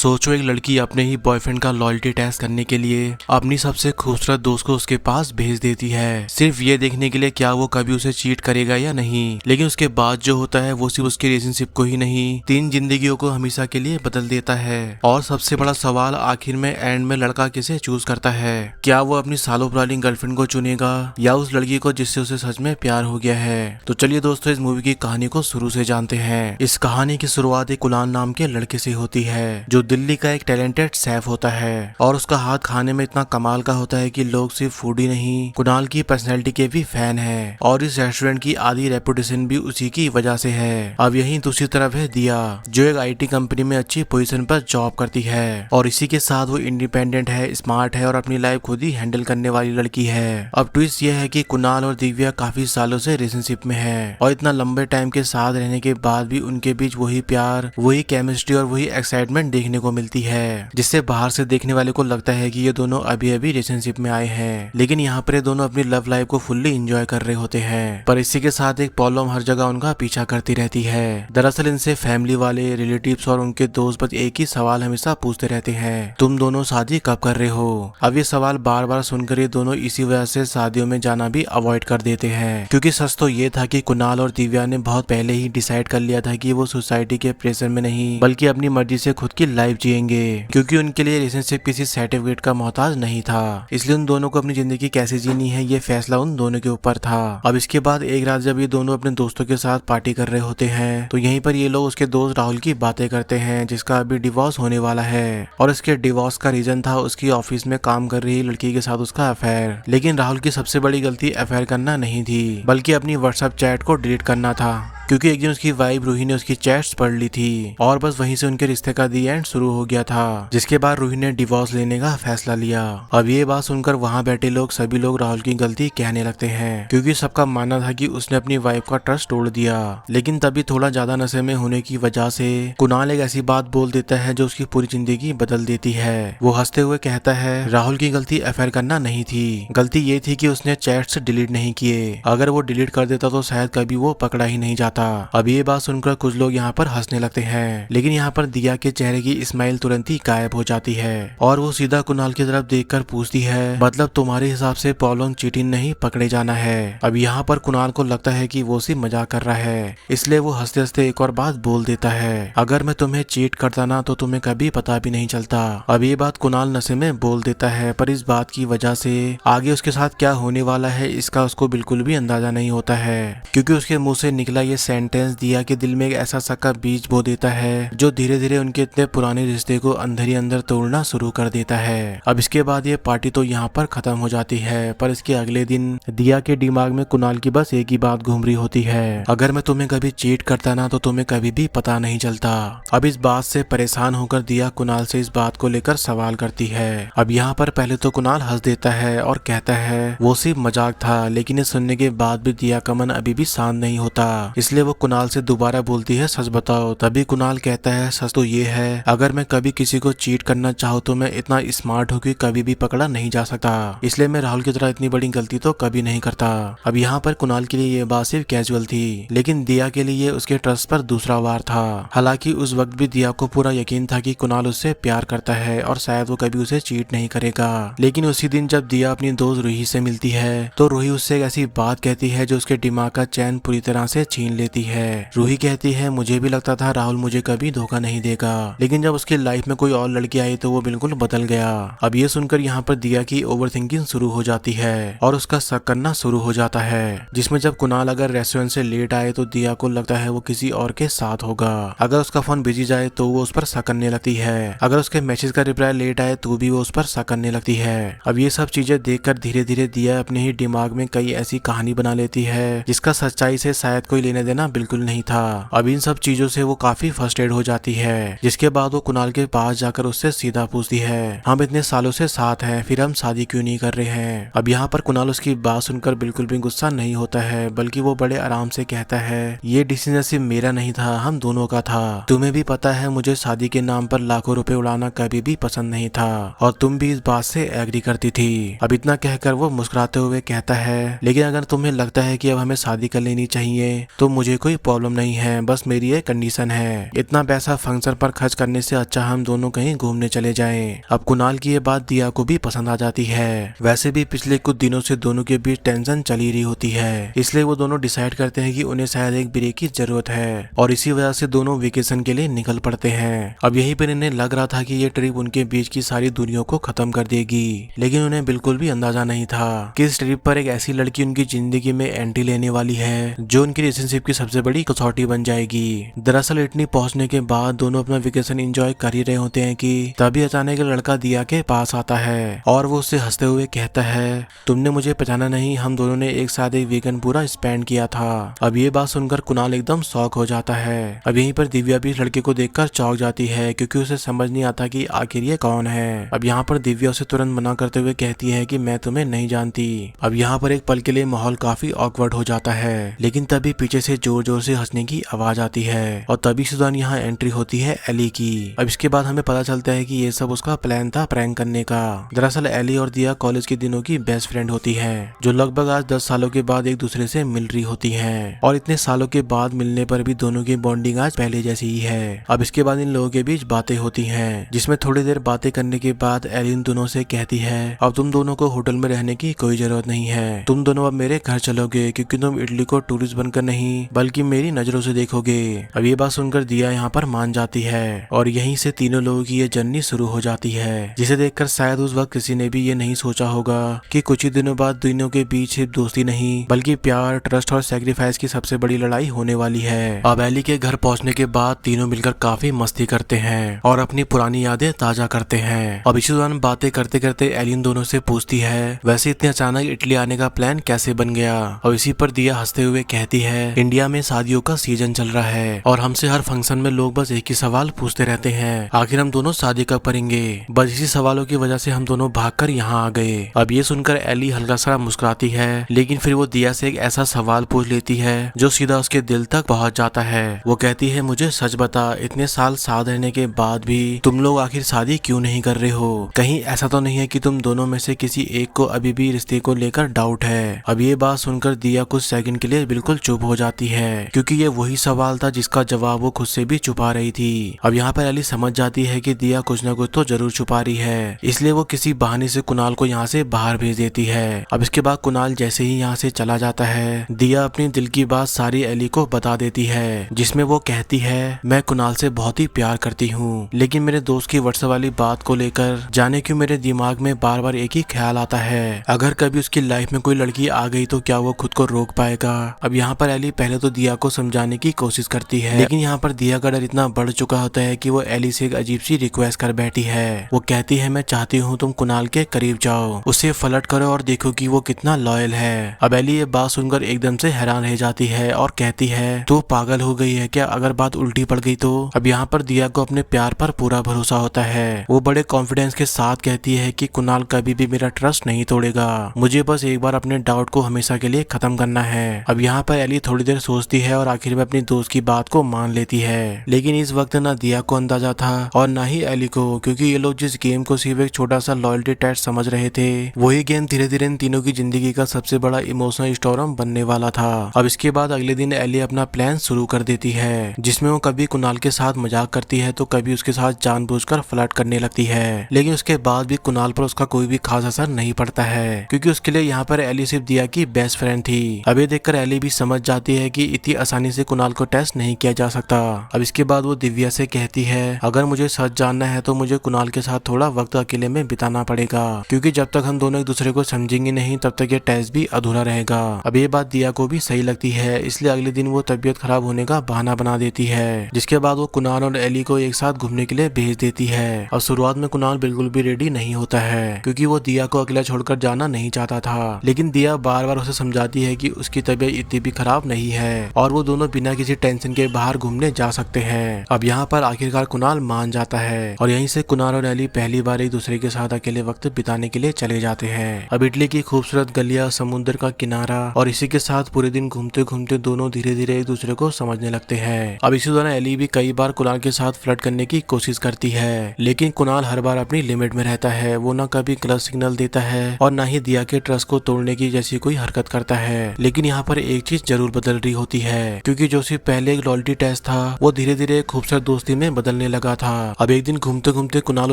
सोचो एक लड़की अपने ही बॉयफ्रेंड का लॉयल्टी टेस्ट करने के लिए अपनी सबसे खूबसूरत दोस्त को उसके पास भेज देती है, सिर्फ ये देखने के लिए क्या वो कभी उसे चीट करेगा या नहीं। लेकिन उसके बाद जो होता है वो सिर्फ उसकी रिलेशनशिप को ही नहीं, 3 जिंदगियों को हमेशा के लिए बदल देता है। और सबसे बड़ा सवाल आखिर में एंड में लड़का किसे चूज करता है, क्या वो अपनी सालों पुरानी गर्लफ्रेंड को चुनेगा या उस लड़की को जिससे उसे सच में प्यार हो गया है। तो चलिए दोस्तों, इस मूवी की कहानी को शुरू से जानते हैं। इस कहानी की शुरुआत एक कुनाल नाम के लड़के से होती है जो दिल्ली का एक टैलेंटेड शेफ होता है और उसका हाथ खाने में इतना कमाल का होता है कि लोग सिर्फ फूड ही नहीं, कुणाल की पर्सनैलिटी के भी फैन है और इस रेस्टोरेंट की आधी रेपुटेशन भी उसी की वजह से है। अब यही दूसरी तरफ है दिया, जो एक IT कंपनी में अच्छी पोजीशन पर जॉब करती है और इसी के साथ वो इंडिपेंडेंट है, स्मार्ट है और अपनी लाइफ खुद ही हैंडल करने वाली लड़की है। अब ट्विस्ट ये है कि कुणाल और दिव्या काफी सालों से रिलेशनशिप में है और इतना लंबे टाइम के साथ रहने के बाद भी उनके बीच वही प्यार, वही केमिस्ट्री और वही एक्साइटमेंट देखने को मिलती है, जिससे बाहर से देखने वाले को लगता है कि ये दोनों अभी अभी रिलेशनशिप में आए हैं। लेकिन यहाँ पर ये दोनों अपनी लव लाइफ को फुल्ली एंजॉय कर रहे होते हैं। पर इसी के साथ एक प्रॉब्लम हर जगह उनका पीछा करती रहती है। दरअसल इनसे फैमिली वाले, रिलेटिव्स और उनके दोस्त बस एक ही सवाल हमेशा पूछते रहते हैं, तुम दोनों शादी कब कर रहे हो। अब ये सवाल बार बार सुनकर ये दोनों इसी वजह से शादियों में जाना भी अवॉइड कर देते हैं, क्योंकि सच तो ये था कि कुणाल और दिव्या ने बहुत पहले ही डिसाइड कर लिया था कि वो सोसाइटी के प्रेशर में नहीं बल्कि अपनी मर्जी से खुद की लाइफ जिएंगे, क्योंकि उनके लिए रिलेशनशिप किसी सर्टिफिकेट का मोहताज नहीं था। इसलिए उन दोनों को अपनी जिंदगी कैसे जीनी है ये फैसला उन दोनों के ऊपर था। अब इसके बाद एक रात जब ये दोनों अपने दोस्तों के साथ पार्टी कर रहे होते हैं तो यहीं पर ये लोग उसके दोस्त राहुल की बातें करते हैं, जिसका अभी डिवोर्स होने वाला है और इसके डिवोर्स का रीजन था उसकी ऑफिस में काम कर रही लड़की के साथ उसका अफेयर। लेकिन राहुल की सबसे बड़ी गलती अफेयर करना नहीं थी बल्कि अपनी व्हाट्सएप चैट को डिलीट करना था, क्योंकि एक दिन उसकी वाइफ रूही ने उसकी चैट्स पढ़ ली थी और बस वहीं से उनके रिश्ते का दी एंड शुरू हो गया था, जिसके बाद रूही ने डिवोर्स लेने का फैसला लिया। अब ये बात सुनकर वहाँ बैठे लोग सभी लोग राहुल की गलती कहने लगते हैं, क्योंकि सबका मानना था कि उसने अपनी वाइफ का ट्रस्ट तोड़ दिया। लेकिन तभी थोड़ा ज्यादा नशे में होने की वजह से कुणाल एक ऐसी बात बोल देता है जो उसकी पूरी जिंदगी बदल देती है। वो हंसते हुए कहता है, राहुल की गलती अफेयर करना नहीं थी, गलती ये थी कि उसने चैट्स डिलीट नहीं किए। अगर वो डिलीट कर देता तो शायद कभी वो पकड़ा ही नहीं जाता। अब ये बात सुनकर कुछ लोग यहाँ पर हंसने लगते हैं, लेकिन यहाँ पर दिया के चेहरे की स्माइल तुरंत ही गायब हो जाती है और वो सीधा कुणाल की तरफ देखकर पूछती है, मतलब तुम्हारे हिसाब से प्रॉब्लम चीटिंग नहीं पकड़े जाना है। अब यहाँ पर कुणाल को लगता है कि वो सिर्फ मजाक कर रहा है, इसलिए वो हंसते हंसते एक और बात बोल देता है, अगर मैं तुम्हें चीट करता ना तो तुम्हें कभी पता भी नहीं चलता। अब ये बात कुणाल नशे में बोल देता है, पर इस बात की वजह से आगे उसके साथ क्या होने वाला है इसका उसको बिल्कुल भी अंदाजा नहीं होता है, क्योंकि उसके मुंह से निकला ये सेंटेंस दिया के दिल में एक ऐसा शक का बीज बो देता है जो धीरे धीरे उनके इतने पुराने रिश्ते को अंदर ही अंदर तोड़ना शुरू कर देता है। अब इसके बाद ये पार्टी तो यहाँ पर खत्म हो जाती है, पर इसके अगले दिन दिया के दिमाग में कुणाल की बस एक ही बात घूम रही होती है, अगर मैं तुम्हें कभी चीट करता ना तो तुम्हें कभी भी पता नहीं चलता। अब इस बात से परेशान होकर दिया कुणाल से इस बात को लेकर सवाल करती है। अब यहाँ पर पहले तो कुणाल हंस देता है और कहता है वो सिर्फ मजाक था, लेकिन ये सुनने के बाद भी दिया का मन अभी भी शांत नहीं होता, इसलिए वो कुणाल से दोबारा बोलती है, सच बताओ। तभी कुणाल कहता है, सच तो ये है अगर मैं कभी किसी को चीट करना चाहूँ तो मैं इतना स्मार्ट हूँ कि कभी भी पकड़ा नहीं जा सकता, इसलिए मैं राहुल की तरह इतनी बड़ी गलती तो कभी नहीं करता। अब यहाँ पर कुणाल के लिए ये बात सिर्फ कैजुअल थी, लेकिन दिया के लिए उसके ट्रस्ट पर दूसरा वार था। हालांकि उस वक्त भी दिया को पूरा यकीन था कि कुणाल उससे प्यार करता है और शायद वो कभी उसे चीट नहीं करेगा। लेकिन उसी दिन जब दिया अपनी दोस्त रूही से मिलती है तो रूही उससे एक ऐसी बात कहती है जो उसके दिमाग का चैन पूरी तरह से छीन लेती है। रूही कहती है, मुझे भी लगता था राहुल मुझे कभी धोखा नहीं देगा, लेकिन जब उसकी लाइफ में कोई और लड़की आई तो वो बिल्कुल बदल गया। अब ये सुनकर यहाँ पर दिया की ओवरथिंकिंग शुरू हो जाती है और उसका शक करना शुरू हो जाता है, जिसमें जब कुणाल अगर रेस्टोरेंट से लेट आए तो दिया को लगता है वो किसी और के साथ होगा। अगर उसका फोन बिजी जाए तो वो उस पर शक करने लगती है, अगर उसके मैसेज का रिप्लाई लेट आए तो भी वो उस पर शक करने लगती है। अब ये सब चीजें देखकर धीरे धीरे दिया अपने ही दिमाग में कई ऐसी कहानी बना लेती है जिसका सच्चाई से शायद कोई लेने देना बिल्कुल नहीं था। अब इन सब चीजों से वो काफी फ्रस्ट्रेट हो जाती है, जिसके बाद वो कुणाल के पास जाकर उससे सीधा पूछती है, हम इतने सालों से साथ हैं फिर हम शादी क्यों नहीं कर रहे हैं। अब यहाँ पर कुणाल उसकी बात सुनकर बिल्कुल भी गुस्सा नहीं होता है, बल्कि वो बड़े आराम से कहता है, ये डिसीजन सिर्फ मेरा नहीं था, हम दोनों का था। तुम्हें भी पता है मुझे शादी के नाम पर लाखों रुपए उड़ाना कभी भी पसंद नहीं था और तुम भी इस बात से एग्री करती थी। अब इतना कहकर वो मुस्कुराते हुए कहता है, लेकिन अगर तुम्हें लगता है कि अब हमें शादी कर लेनी चाहिए तो मुझे कोई प्रॉब्लम नहीं है, बस मेरी एक कंडीशन है, इतना पैसा फंक्शन पर खर्च करने इससे अच्छा हम दोनों कहीं घूमने चले जाएं। अब कुणाल की ये बात दिया को भी पसंद आ जाती है। वैसे भी पिछले कुछ दिनों से दोनों के बीच टेंशन चली रही होती है, इसलिए वो दोनों डिसाइड करते हैं कि उन्हें शायद एक ब्रेक की जरूरत है और इसी वजह से दोनों वेकेशन के लिए निकल पड़ते हैं। अब यहीं पर इन्हें लग रहा था कि ये ट्रिप उनके बीच की सारी दुनिया को खत्म कर देगी, लेकिन उन्हें बिल्कुल भी अंदाजा नहीं था कि इस ट्रिप पर एक ऐसी लड़की उनकी जिंदगी में एंट्री लेने वाली है जो उनकी रिलेशनशिप की सबसे बड़ी कसौटी बन जाएगी। दरअसल इटली पहुंचने के बाद दोनों अपना वेकेशन एंजॉय कर ही रहे होते हैं कि तभी अचानक एक लड़का दिया के पास आता है और वो उससे हंसते हुए कहता है, तुमने मुझे पहचाना नहीं, हम दोनों ने एक साथ एक वीकेंड पूरा स्पेंड किया था। अब ये बात सुनकर कुणाल एकदम शॉक हो जाता है। अब यहीं पर दिव्या भी इस लड़के को देखकर चौंक जाती है क्योंकि उसे समझ नहीं आता कि आखिर ये कौन है। अब यहाँ पर दिव्या उसे तुरंत मना करते हुए कहती है कि मैं तुम्हें नहीं जानती। अब यहाँ पर एक पल के लिए माहौल काफी ऑकवर्ड हो जाता है, लेकिन तभी पीछे से जोर जोर से हंसने की आवाज आती है और तभी से दौरान यहाँ एंट्री होती है एली की। अब इसके बाद हमें पता चलता है कि ये सब उसका प्लान था प्रैंक करने का। दरअसल एली और दिया कॉलेज के दिनों की बेस्ट फ्रेंड होती है जो लगभग आज 10 सालों के बाद एक दूसरे से मिल रही होती है और इतने सालों के बाद मिलने पर भी दोनों की बॉन्डिंग आज पहले जैसी ही है। अब इसके बाद इन लोगों के बीच बातें होती हैं, जिसमें थोड़ी देर बातें करने के बाद एली इन दोनों से कहती है, अब तुम दोनों को होटल में रहने की कोई जरूरत नहीं है, तुम दोनों अब मेरे घर चलोगे क्योंकि तुम इटली को टूरिस्ट बनकर नहीं बल्कि मेरी नजरों से देखोगे। अब ये बात सुनकर दिया यहाँ पर मान जाती है और यहीं से तीनों लोगों की ये जर्नी शुरू हो जाती है, जिसे देखकर शायद उस वक्त किसी ने भी ये नहीं सोचा होगा कि कुछ ही दिनों बाद दोनों के बीच सिर्फ दोस्ती नहीं बल्कि प्यार, ट्रस्ट और सैक्रिफाइस की सबसे बड़ी लड़ाई होने वाली है। अब एली के घर पहुंचने के बाद तीनों मिलकर काफी मस्ती करते हैं और अपनी पुरानी यादें ताजा करते हैं। अब इसी दौरान बातें करते करते एली इन दोनों से पूछती है, वैसे इतने अचानक इटली आने का प्लान कैसे बन गया। और इसी पर दिया हंसते हुए कहती है, इंडिया में शादियों का सीजन चल रहा है और हमसे हर फंक्शन में लोग बस एक ही सवाल पूछते रहते हैं, आखिर हम दोनों शादी कब करेंगे। बस इसी सवालों की वजह से हम दोनों भागकर यहाँ आ गए। अब ये सुनकर एली हल्का सा मुस्कुराती है, लेकिन फिर वो दिया से एक ऐसा सवाल पूछ लेती है जो सीधा उसके दिल तक पहुंच जाता है। वो कहती है, मुझे सच बता, इतने साल साथ रहने के बाद भी तुम लोग आखिर शादी क्यों नहीं कर रहे हो। कहीं ऐसा तो नहीं है कि तुम दोनों में से किसी एक को अभी भी रिश्ते को लेकर डाउट है। अब ये बात सुनकर दिया कुछ सेकंड के लिए बिल्कुल चुप हो जाती है क्योंकि ये वही सवाल था जिसका जवाब वो खुद से भी छुपा रही थी। अब यहाँ पर एली समझ जाती है कि दिया कुछ न कुछ तो जरूर छुपा रही है, इसलिए वो किसी बहाने से कुणाल को यहाँ से बाहर भेज देती है। अब इसके बाद कुणाल जैसे ही यहाँ से चला जाता है, दिया अपनी दिल की बात सारी एली को बता देती है, जिसमें वो कहती है, मैं कुणाल से बहुत ही प्यार करती हूँ, लेकिन मेरे दोस्त की व्हाट्सएप वाली बात को लेकर जाने क्यों मेरे दिमाग में बार बार एक ही ख्याल आता है, अगर कभी उसकी लाइफ में कोई लड़की आ गई तो क्या वो खुद को रोक पाएगा। अब यहाँ पर एली पहले तो दिया को समझाने की कोशिश करती है, लेकिन यहाँ पर दिया का डर इतना बढ़ चुका होता है कि वो एली से एक अजीब सी रिक्वेस्ट कर बैठी है। वो कहती है, मैं चाहती हूँ तुम कुणाल के करीब जाओ, उसे फ्लर्ट करो और देखो कि वो कितना लॉयल है। अब एली ये बात सुनकर एकदम से हैरान रह जाती है और कहती है, तू पागल हो गई है क्या, अगर बात उल्टी पड़ गई तो। अब यहाँ पर दिया को अपने प्यार पर पूरा भरोसा होता है। वो बड़े कॉन्फिडेंस के साथ कहती है कि कुणाल कभी भी मेरा ट्रस्ट नहीं तोड़ेगा, मुझे बस एक बार अपने डाउट को हमेशा के लिए खत्म करना है। अब यहाँ पर एली थोड़ी देर सोचती है और आखिर में अपनी दोस्त की बात को मान लेती है, लेकिन इस वक्त ना दिया को अंदाजा था और ना ही एली को, क्योंकि ये लोग जिस गेम को सिर्फ एक छोटा सा लॉयल्टी टेस्ट समझ रहे थे, वही गेम धीरे धीरे इन तीनों की जिंदगी का सबसे बड़ा इमोशनल स्टॉर्म बनने वाला था। अब इसके बाद अगले दिन एली अपना प्लान शुरू कर देती है, जिसमें वो कभी कुणाल के साथ मजाक करती है तो कभी उसके साथ जानबूझकर फ्लर्ट करने लगती है, लेकिन उसके बाद भी कुणाल पर उसका कोई भी खास असर नहीं पड़ता है, क्योंकि उसके लिए यहाँ पर एली सिर्फ दिया की बेस्ट फ्रेंड थी। अब ये देखकर एली भी समझ जाती है कि इतनी आसानी से कुणाल को टेस्ट नहीं किया जा सकता। अब इसके बाद वो दिव्या से कहती है, अगर मुझे सच जानना है तो मुझे कुणाल के साथ थोड़ा वक्त अकेले में बिताना पड़ेगा, क्योंकि जब तक हम दोनों एक दूसरे को समझेंगे नहीं तब तक ये टेस्ट भी अधूरा रहेगा। अब ये बात दिया को भी सही लगती है, इसलिए अगले दिन वो तबीयत खराब होने का बहाना बना देती है, जिसके बाद वो कुणाल और एली को एक साथ घूमने के लिए भेज देती है। और शुरुआत में कुणाल बिल्कुल भी रेडी नहीं होता है, क्योंकि वो दिया को अकेला छोड़कर जाना नहीं चाहता था, लेकिन दिया बार बार उसे समझाती है कि उसकी तबीयत इतनी भी खराब नहीं है और वो दोनों बिना किसी टेंशन के बाहर घूमने जा सकते हैं। अब यहाँ पर आखिरकार कुणाल मान जाता है और यहीं से कुणाल और एली पहली बार एक दूसरे के साथ अकेले वक्त बिताने के लिए चले जाते हैं। अब इटली की खूबसूरत गलियां, समुद्र का किनारा और इसी के साथ पूरे दिन घूमते घूमते दोनों धीरे धीरे एक दूसरे को समझने लगते हैं। अब इसी दौरान एली भी कई बार कुणाल के साथ फ्लर्ट करने की कोशिश करती है, लेकिन कुणाल हर बार अपनी लिमिट में रहता है। वो न कभी गलत सिग्नल देता है और न ही दिया के ट्रस्ट को तोड़ने की जैसी कोई हरकत करता है। लेकिन यहाँ पर एक चीज जरूर बदल रही होती है, क्योंकि जो सिर्फ पहले एक लॉयल्टी टेस्ट था वो धीरे धीरे खूबसूरत दोस्ती में बदलने करने लगा था। अब एक दिन घूमते घूमते कुणाल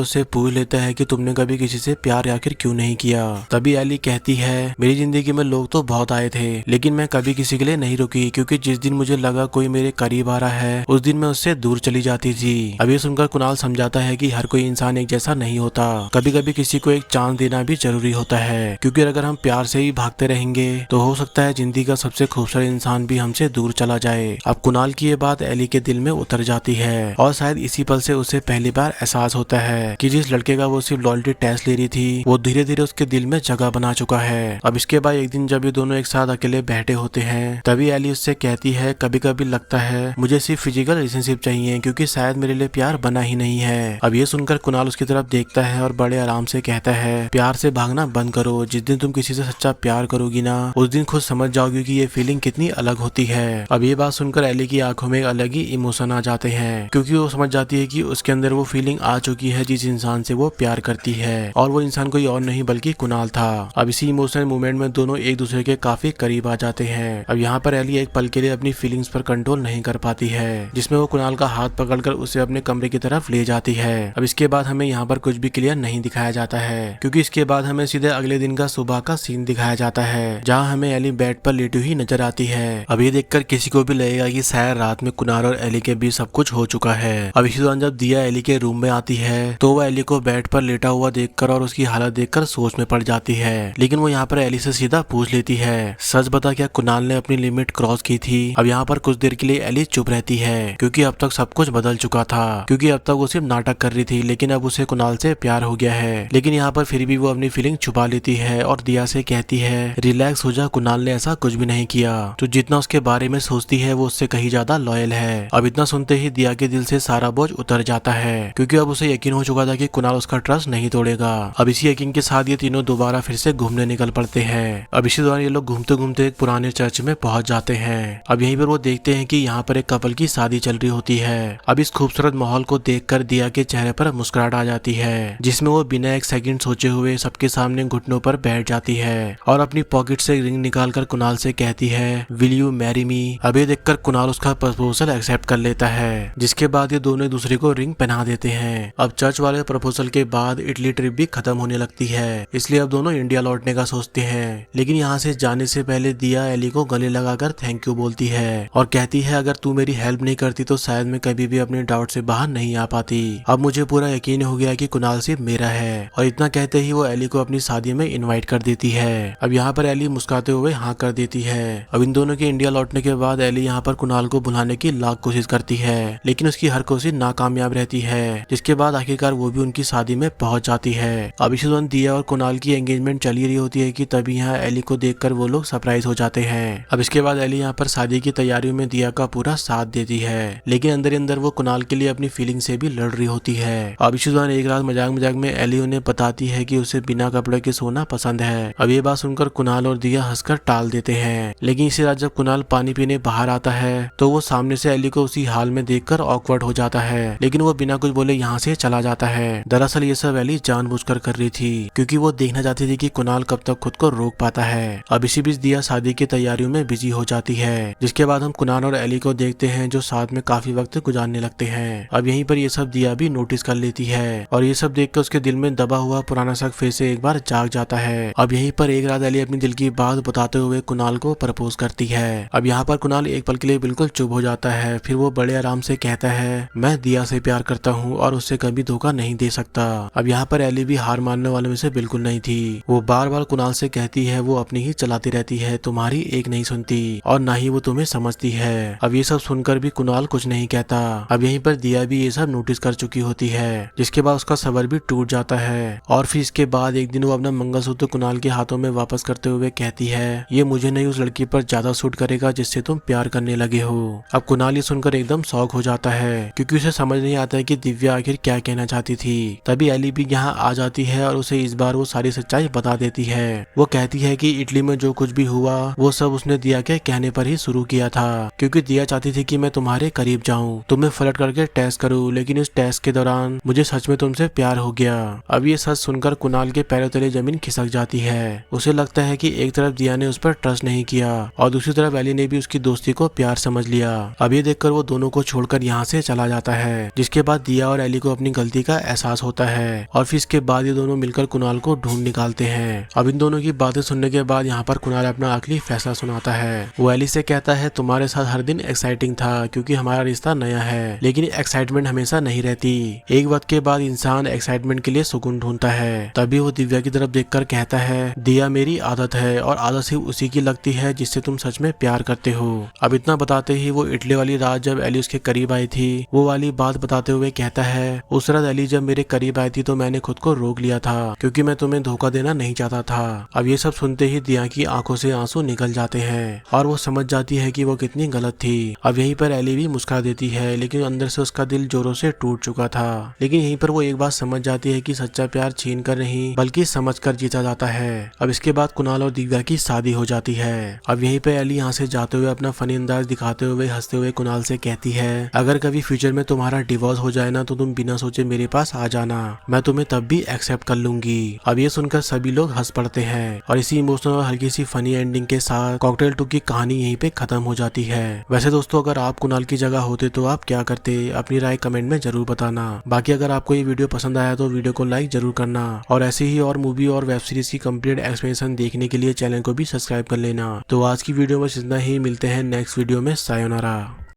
उससे पूछ लेता है कि तुमने कभी किसी से प्यार आखिर क्यों नहीं किया। तभी एली कहती है, मेरी जिंदगी में लोग तो बहुत आए थे, लेकिन मैं कभी किसी के लिए नहीं रुकी, क्योंकि जिस दिन मुझे लगा कोई मेरे करीब आ रहा है उस दिन मैं उससे दूर चली जाती थी। अब ये सुनकर कुणाल समझाता है कि हर कोई इंसान एक जैसा नहीं होता, कभी कभी किसी को एक चांस देना भी जरूरी होता है, क्योंकि अगर हम प्यार से ही भागते रहेंगे तो हो सकता है जिंदगी का सबसे खूबसूरत इंसान भी हमसे दूर चला जाए। अब कुणाल की ये बात एली के दिल में उतर जाती है और शायद इसी पल से उसे पहली बार एहसास होता है कि जिस लड़के का वो सिर्फ लॉयल्टी टेस्ट ले रही थी वो धीरे धीरे उसके दिल में जगह बना चुका है। अब इसके बाद एक दिन जब ये दोनों एक साथ अकेले बैठे होते हैं तभी एली उससे कहती है, कभी कभी लगता है मुझे सिर्फ फिजिकल रिलेशनशिप चाहिए, क्योंकि शायद मेरे लिए प्यार बना ही नहीं है। अब ये सुनकर कुणाल उसकी तरफ देखता है और बड़े आराम से कहता है, प्यार से भागना बंद करो, जिस दिन तुम किसी से सच्चा प्यार करोगी ना उस दिन खुद समझ जाओगी कि ये फीलिंग कितनी अलग होती है। अब ये बात सुनकर एली की आंखों में एक अलग ही इमोशन आ जाते हैं, क्योंकि वो समझ जाती है कि उसके अंदर वो फीलिंग आ चुकी है जिस इंसान से वो प्यार करती है, और वो इंसान कोई और नहीं बल्कि कुणाल था। अब इसी इमोशनल मूवमेंट में दोनों एक दूसरे के काफी करीब आ जाते हैं। अब यहाँ पर एली एक पल के लिए अपनी फीलिंग्स पर कंट्रोल नहीं कर पाती है, जिसमें वो कुणाल का हाथ पकड़कर उसे अपने कमरे की तरफ ले जाती है। अब इसके बाद हमें यहाँ पर कुछ भी क्लियर नहीं दिखाया जाता है, क्योंकि इसके बाद हमें सीधे अगले दिन का सुबह का सीन दिखाया जाता है, जहाँ हमें एली बेड पर लेटी हुई नजर आती है। अब ये देखकर किसी को भी लगेगा कि शायद रात में कुणाल और एली के बीच सब कुछ हो चुका है। अब इसी दौरान जब दिया एली के रूम में आती है तो वह एली को बेड पर लेटा हुआ देखकर और उसकी हालत देखकर सोच में पड़ जाती है, लेकिन वो यहाँ पर एली से सीधा पूछ लेती है, सच बता क्या कुणाल ने अपनी लिमिट क्रॉस की थी। अब यहाँ पर कुछ देर के लिए एली चुप रहती है, क्योंकि अब तक सब कुछ बदल चुका था, क्योंकि अब तक वो सिर्फ नाटक कर रही थी, लेकिन अब उसे कुणाल से प्यार हो गया है। लेकिन यहाँ पर फिर भी वो अपनी फीलिंग छुपा लेती है और दिया से कहती है, रिलैक्स हो जा, कुणाल ने ऐसा कुछ भी नहीं किया, तो जितना उसके बारे में सोचती है वो उससे कहीं ज्यादा लॉयल है। अब इतना सुनते ही दिया के दिल से सारा बोझ उतर जाता है, क्योंकि अब उसे यकीन हो चुका था कि कुणाल उसका ट्रस्ट नहीं तोड़ेगा। अब इसी यकीन के साथ ये तीनों दोबारा फिर से घूमने निकल पड़ते हैं। अब इसी दौरान ये लोग घूमते घूमते एक पुराने चर्च में पहुंच जाते हैं। अब यहीं पर वो देखते हैं कि यहाँ पर एक कपल की शादी चल रही होती है। अब इस खूबसूरत माहौल को देखकर दिया के चेहरे पर मुस्कुराहट आ जाती है, जिसमें वो बिना एक सेकंड सोचे हुए सबके सामने घुटनों पर बैठ जाती है और अपनी पॉकेट से रिंग निकालकर कुणाल से कहती है, विल यू मैरी मी। अब ये देखकर कुणाल उसका प्रपोजल एक्सेप्ट कर लेता है, जिसके बाद ये दोनों एक दूसरे को रिंग पहना देते हैं। अब चर्च वाले प्रपोजल के बाद इटली ट्रिप भी खत्म होने लगती है, इसलिए अब दोनों इंडिया लौटने का सोचते हैं। लेकिन यहाँ से जाने से पहले दिया एली को गले लगाकर थैंक यू बोलती है और कहती है, अगर तू मेरी हेल्प नहीं करती तो शायद मैं कभी भी अपने डाउट से बाहर नहीं आ पाती। अब मुझे पूरा यकीन हो गया कि कुणाल सिर्फ मेरा है। और इतना कहते ही वो एली को अपनी शादी में इनवाइट कर देती है। अब यहाँ पर एली मुस्कुराते हुए हाँ कर देती है। अब इन दोनों के इंडिया लौटने के बाद एली यहाँ पर कुणाल को बुलाने की लाख कोशिश करती है, लेकिन उसकी हर कोशिश नाकामयाब रहती है, जिसके बाद आखिरकार वो भी उनकी शादी में पहुंच जाती है। अब इसी दौरान दिया और कुणाल की एंगेजमेंट चली रही होती है कि तभी यहाँ एली को देखकर वो लोग सरप्राइज हो जाते हैं। अब इसके बाद एली यहाँ पर शादी की तैयारियों में दिया का पूरा साथ देती है, लेकिन अंदर ही अंदर वो कुणाल के लिए अपनी फीलिंग से भी लड़ रही होती है। अब इसी दौरान एक रात मजाक मजाक में एली उन्हें बताती है कि उसे बिना कपड़े के सोना पसंद है। अब ये बात सुनकर कुणाल और दिया हंसकर टाल देते हैं, लेकिन इसी रात जब कुणाल पानी पीने बाहर आता है तो वो सामने से एली को उसी हाल में देखकर ऑकवर्ड हो जाता है, लेकिन वो बिना कुछ बोले यहाँ से चला जाता है। दरअसल ये सब एली जानबूझकर कर रही थी, क्योंकि वो देखना चाहती थी कि कुणाल कब तक खुद को रोक पाता है। अब इसी बीच दिया शादी की तैयारियों में बिजी हो जाती है, जिसके बाद हम कुणाल और एली को देखते हैं जो साथ में काफी वक्त गुजारने लगते हैं। अब यहीं पर ये सब दिया भी नोटिस कर लेती है और ये सब देखकर उसके दिल में दबा हुआ पुराना शक फिर से एक बार जाग जाता है। अब यहीं पर एक रात एली अपनी दिल की बात बताते हुए कुणाल को प्रपोज करती है। अब यहाँ पर कुणाल एक पल के लिए बिल्कुल चुप हो जाता है, फिर वो बड़े आराम से कहता है, मैं दिया से प्यार करता हूँ और उससे कभी धोखा नहीं दे सकता। अब यहाँ पर एली भी हार मानने वालों में से बिल्कुल नहीं थी। वो बार बार कुणाल से कहती है वो अपनी ही चलाती रहती है, तुम्हारी एक नहीं सुनती और ना ही वो तुम्हें समझती है। अब ये सब सुनकर भी कुणाल कुछ नहीं कहता। अब यहीं पर दिया भी ये सब नोटिस कर चुकी होती है, जिसके बाद उसका सब्र भी टूट जाता है और फिर इसके बाद एक दिन वो अपना मंगलसूत्र कुणाल के हाथों में वापस करते हुए कहती है, ये मुझे नहीं उस लड़की पर ज्यादा सूट करेगा जिससे तुम प्यार करने लगे हो। अब कुणाल ये सुनकर एकदम शॉक हो जाता है, क्योंकि उसे समझ नहीं आता है कि दिव्या आखिर क्या कहना चाहती थी। तभी एली भी यहाँ आ जाती है और उसे इस बार वो सारी सच्चाई बता देती है। वो कहती है कि इटली में जो कुछ भी हुआ वो सब उसने दिया के कहने पर ही शुरू किया था, क्योंकि दिया चाहती थी कि मैं तुम्हारे करीब जाऊं, तुम्हें फ्लर्ट करके टेस्ट करूं, लेकिन इस टेस्ट के दौरान मुझे सच में तुमसे प्यार हो गया। अब ये सच सुनकर कुणाल के पैरों तले जमीन खिसक जाती है। उसे लगता है कि एक तरफ दिया ने उस पर ट्रस्ट नहीं किया और दूसरी तरफ एली ने भी उसकी दोस्ती को प्यार समझ लिया। अब ये देखकर वो दोनों को छोड़कर यहाँ से चला जाता है, जिसके बाद दिया और एली को अपनी गलती का एहसास होता है और फिर इसके बाद ये दोनों मिलकर कुणाल को ढूंढ निकालते हैं। अब इन दोनों की बातें सुनने के बाद यहाँ पर कुणाल अपना आखिरी फैसला सुनाता है। वो एली से कहता है तुम्हारे साथ हर दिन एक्साइटिंग था क्योंकि हमारा रिश्ता नया है, लेकिन एक्साइटमेंट हमेशा नहीं रहती। एक वक्त के बाद इंसान एक्साइटमेंट के लिए सुकून ढूंढता है। तभी वो दिव्या की तरफ देखकर कहता है दिया मेरी आदत है और आदत सिर्फ उसी की लगती है जिससे तुम सच में प्यार करते हो। अब इतना बताते ही वो इटली वाली रात जब एली उसके करीब आई थी वो वाली बात बताते हुए कहता है उस रात एली जब मेरे करीब आई थी तो मैंने खुद को रोक लिया था क्योंकि मैं तुम्हें धोखा देना नहीं चाहता था। अब ये सब सुनते ही दिया की आंखों से आंसू निकल जाते हैं और वो समझ जाती है कि वो कितनी गलत थी। अब यहीं पर एली भी मुस्कुरा देती है, लेकिन अंदर से उसका दिल जोरों से टूट चुका था। लेकिन यहीं पर वो एक बात समझ जाती है कि सच्चा प्यार छीन कर नहीं बल्कि समझ कर जीता जाता है। अब इसके बाद कुणाल और दिव्या की शादी हो जाती है। अब यहीं पे एली यहाँ से जाते हुए अपना फनी अंदाज दिखाते हुए हंसते हुए कुणाल से कहती है अगर कभी फ्यूचर में तुम्हारा डिवोर्स हो जाए ना तो तुम बिना सोचे मेरे पास आ जाना, मैं तुम्हें तब भी एक्सेप्ट कर लूंगी। अब ये सुनकर सभी लोग हंस पड़ते हैं और इसी इमोशनल और हल्की सी फनी एंडिंग के साथ कॉकटेल 2 की कहानी यहीं पे खत्म हो जाती है। वैसे दोस्तों अगर आप कुणाल की जगह होते तो आप क्या करते, अपनी राय कमेंट में जरूर बताना। बाकी अगर आपको ये वीडियो पसंद आया तो वीडियो को लाइक जरूर करना और ऐसे ही और मूवी और वेब सीरीज की कंप्लीट एक्सप्लेनेशन देखने के लिए चैनल को भी सब्सक्राइब कर लेना। तो आज की वीडियो में इतना ही, मिलते हैं नेक्स्ट वीडियो में। सायोनारा।